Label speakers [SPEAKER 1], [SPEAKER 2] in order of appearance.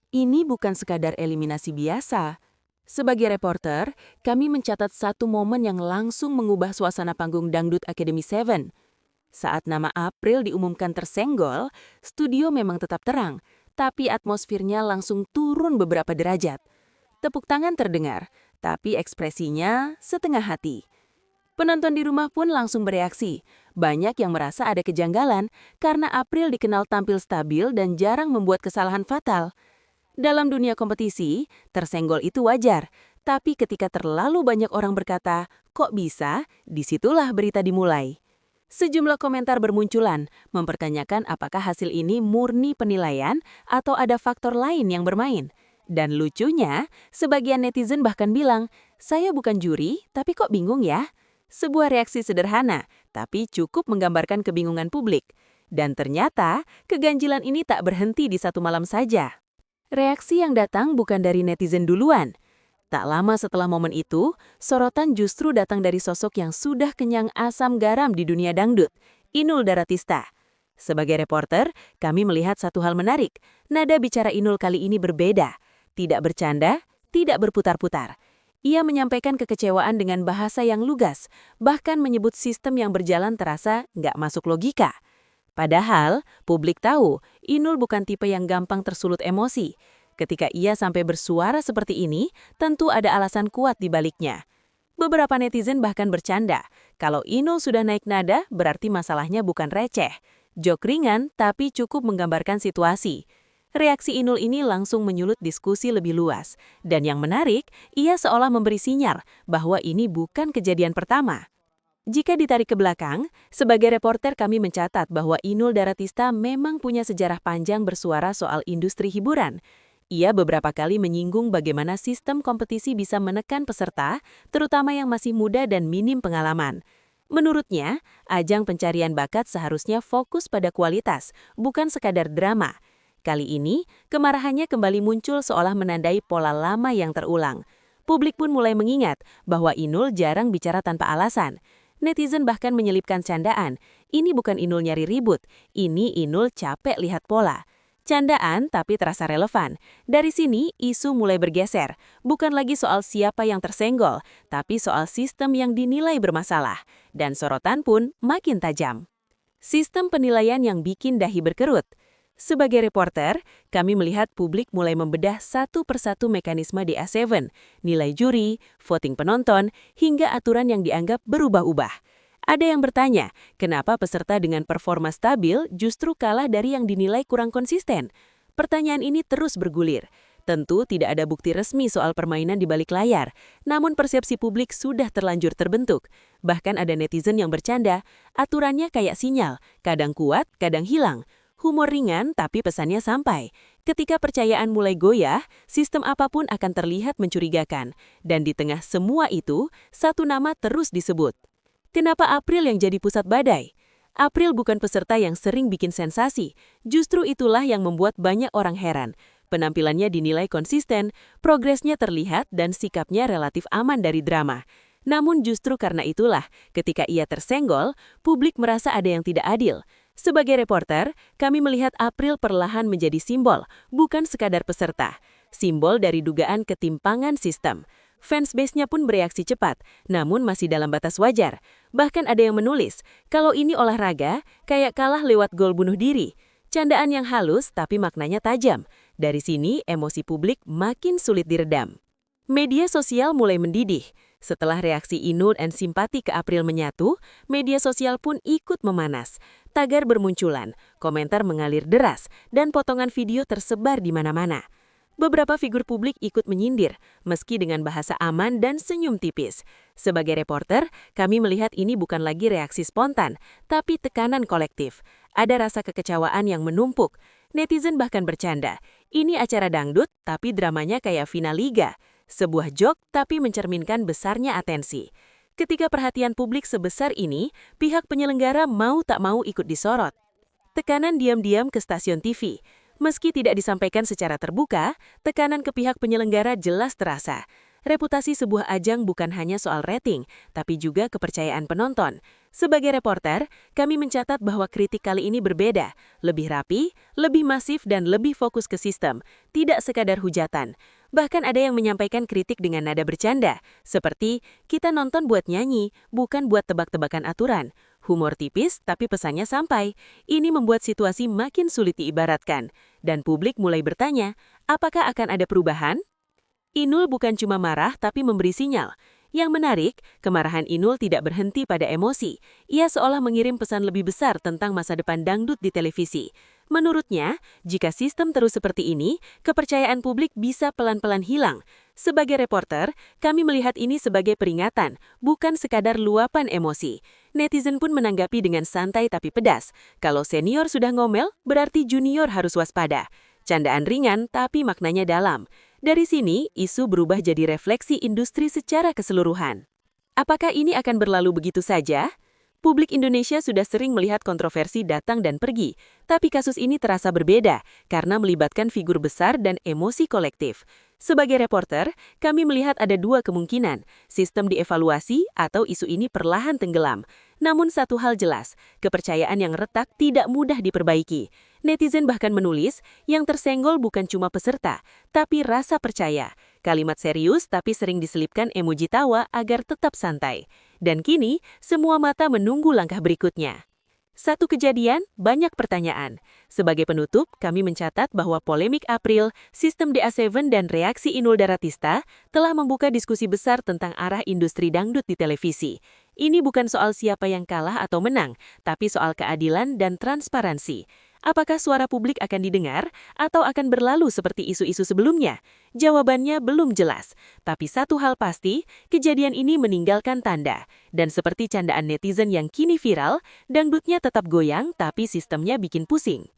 [SPEAKER 1] Ini bukan sekadar eliminasi biasa. Sebagai reporter, kami mencatat satu momen yang langsung mengubah suasana panggung Dangdut Academy 7. Saat nama April diumumkan tersenggol, studio memang tetap terang, tapi atmosfernya langsung turun beberapa derajat. Tepuk tangan terdengar, tapi ekspresinya setengah hati. Penonton di rumah pun langsung bereaksi. Banyak yang merasa ada kejanggalan karena April dikenal tampil stabil dan jarang membuat kesalahan fatal. Dalam dunia kompetisi, tersenggol itu wajar. Tapi ketika terlalu banyak orang berkata, kok bisa? Disitulah berita dimulai. Sejumlah komentar bermunculan, mempertanyakan apakah hasil ini murni penilaian atau ada faktor lain yang bermain. Dan lucunya, sebagian netizen bahkan bilang, saya bukan juri, tapi kok bingung ya? Sebuah reaksi sederhana, tapi cukup menggambarkan kebingungan publik. Dan ternyata, keganjilan ini tak berhenti di satu malam saja. Reaksi yang datang bukan dari netizen duluan. Tak lama setelah momen itu, sorotan justru datang dari sosok yang sudah kenyang asam garam di dunia dangdut, Inul Daratista. Sebagai reporter, kami melihat satu hal menarik. Nada bicara Inul kali ini berbeda. Tidak bercanda, tidak berputar-putar. Ia menyampaikan kekecewaan dengan bahasa yang lugas, bahkan menyebut sistem yang berjalan terasa nggak masuk logika. Padahal, publik tahu, Inul bukan tipe yang gampang tersulut emosi. Ketika ia sampai bersuara seperti ini, tentu ada alasan kuat di baliknya. Beberapa netizen bahkan bercanda, kalau Inul sudah naik nada, berarti masalahnya bukan receh. Jok ringan, tapi cukup menggambarkan situasi. Reaksi Inul ini langsung menyulut diskusi lebih luas. Dan yang menarik, ia seolah memberi sinyal bahwa ini bukan kejadian pertama. Jika ditarik ke belakang, sebagai reporter kami mencatat bahwa Inul Daratista memang punya sejarah panjang bersuara soal industri hiburan. Ia beberapa kali menyinggung bagaimana sistem kompetisi bisa menekan peserta, terutama yang masih muda dan minim pengalaman. Menurutnya, ajang pencarian bakat seharusnya fokus pada kualitas, bukan sekadar drama. Kali ini, kemarahannya kembali muncul seolah menandai pola lama yang terulang. Publik pun mulai mengingat bahwa Inul jarang bicara tanpa alasan. Netizen bahkan menyelipkan candaan, ini bukan Inul nyari ribut, ini Inul capek lihat pola. Candaan tapi terasa relevan. Dari sini, isu mulai bergeser. Bukan lagi soal siapa yang tersenggol, tapi soal sistem yang dinilai bermasalah. Dan sorotan pun makin tajam. Sistem penilaian yang bikin dahi berkerut. Sebagai reporter, kami melihat publik mulai membedah satu persatu mekanisme di A7, nilai juri, voting penonton, hingga aturan yang dianggap berubah-ubah. Ada yang bertanya, kenapa peserta dengan performa stabil justru kalah dari yang dinilai kurang konsisten? Pertanyaan ini terus bergulir. Tentu tidak ada bukti resmi soal permainan di balik layar, namun persepsi publik sudah terlanjur terbentuk. Bahkan ada netizen yang bercanda, aturannya kayak sinyal, kadang kuat, kadang hilang. Humor ringan tapi pesannya sampai. Ketika percayaan mulai goyah, sistem apapun akan terlihat mencurigakan. Dan di tengah semua itu, satu nama terus disebut. Kenapa April yang jadi pusat badai? April bukan peserta yang sering bikin sensasi. Justru itulah yang membuat banyak orang heran. Penampilannya dinilai konsisten, progresnya terlihat dan sikapnya relatif aman dari drama. Namun justru karena itulah, ketika ia tersenggol, publik merasa ada yang tidak adil. Sebagai reporter, kami melihat April perlahan menjadi simbol, bukan sekadar peserta. Simbol dari dugaan ketimpangan sistem. Fans base-nya pun bereaksi cepat, namun masih dalam batas wajar. Bahkan ada yang menulis, kalau ini olahraga, kayak kalah lewat gol bunuh diri. Candaan yang halus tapi maknanya tajam. Dari sini, emosi publik makin sulit diredam. Media sosial mulai mendidih. Setelah reaksi Inul dan simpati ke April menyatu, media sosial pun ikut memanas. Tagar bermunculan, komentar mengalir deras, dan potongan video tersebar di mana-mana. Beberapa figur publik ikut menyindir, meski dengan bahasa aman dan senyum tipis. Sebagai reporter, kami melihat ini bukan lagi reaksi spontan, tapi tekanan kolektif. Ada rasa kekecewaan yang menumpuk. Netizen bahkan bercanda, ini acara dangdut, tapi dramanya kayak final liga. Sebuah jok, tapi mencerminkan besarnya atensi. Ketika perhatian publik sebesar ini, pihak penyelenggara mau tak mau ikut disorot. Tekanan diam-diam ke stasiun TV. Meski tidak disampaikan secara terbuka, tekanan ke pihak penyelenggara jelas terasa. Reputasi sebuah ajang bukan hanya soal rating, tapi juga kepercayaan penonton. Sebagai reporter, kami mencatat bahwa kritik kali ini berbeda, lebih rapi, lebih masif, dan lebih fokus ke sistem, tidak sekadar hujatan. Bahkan ada yang menyampaikan kritik dengan nada bercanda, seperti kita nonton buat nyanyi, bukan buat tebak-tebakan aturan. Humor tipis, tapi pesannya sampai. Ini membuat situasi makin sulit diibaratkan. Dan publik mulai bertanya, apakah akan ada perubahan? Inul bukan cuma marah, tapi memberi sinyal. Yang menarik, kemarahan Inul tidak berhenti pada emosi. Ia seolah mengirim pesan lebih besar tentang masa depan dangdut di televisi. Menurutnya, jika sistem terus seperti ini, kepercayaan publik bisa pelan-pelan hilang. Sebagai reporter, kami melihat ini sebagai peringatan, bukan sekadar luapan emosi. Netizen pun menanggapi dengan santai tapi pedas. Kalau senior sudah ngomel, berarti junior harus waspada. Candaan ringan tapi maknanya dalam. Dari sini, isu berubah jadi refleksi industri secara keseluruhan. Apakah ini akan berlalu begitu saja? Publik Indonesia sudah sering melihat kontroversi datang dan pergi, tapi kasus ini terasa berbeda karena melibatkan figur besar dan emosi kolektif. Sebagai reporter, kami melihat ada dua kemungkinan, sistem dievaluasi atau isu ini perlahan tenggelam. Namun satu hal jelas, kepercayaan yang retak tidak mudah diperbaiki. Netizen bahkan menulis, yang tersenggol bukan cuma peserta, tapi rasa percaya. Kalimat serius tapi sering diselipkan emoji tawa agar tetap santai. Dan kini, semua mata menunggu langkah berikutnya. Satu kejadian, banyak pertanyaan. Sebagai penutup, kami mencatat bahwa polemik April, sistem DA7 dan reaksi Inul Daratista telah membuka diskusi besar tentang arah industri dangdut di televisi. Ini bukan soal siapa yang kalah atau menang, tapi soal keadilan dan transparansi. Apakah suara publik akan didengar atau akan berlalu seperti isu-isu sebelumnya? Jawabannya belum jelas. Tapi satu hal pasti, kejadian ini meninggalkan tanda. Dan seperti candaan netizen yang kini viral, dangdutnya tetap goyang tapi sistemnya bikin pusing.